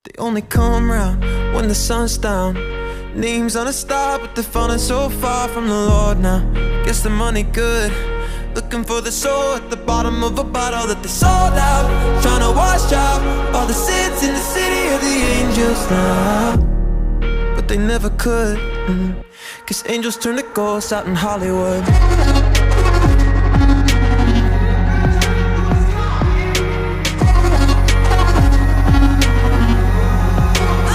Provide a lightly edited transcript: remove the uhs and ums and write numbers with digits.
They only come round when the sun's down. Names on a star, but they're falling so far from the Lord now. Guess the money good, looking for the soul at the bottom of a bottle that they sold out. Trying to wash out all the sins in the city of the angels now, but they never could, 'cause angels turn to ghosts out in Hollywood.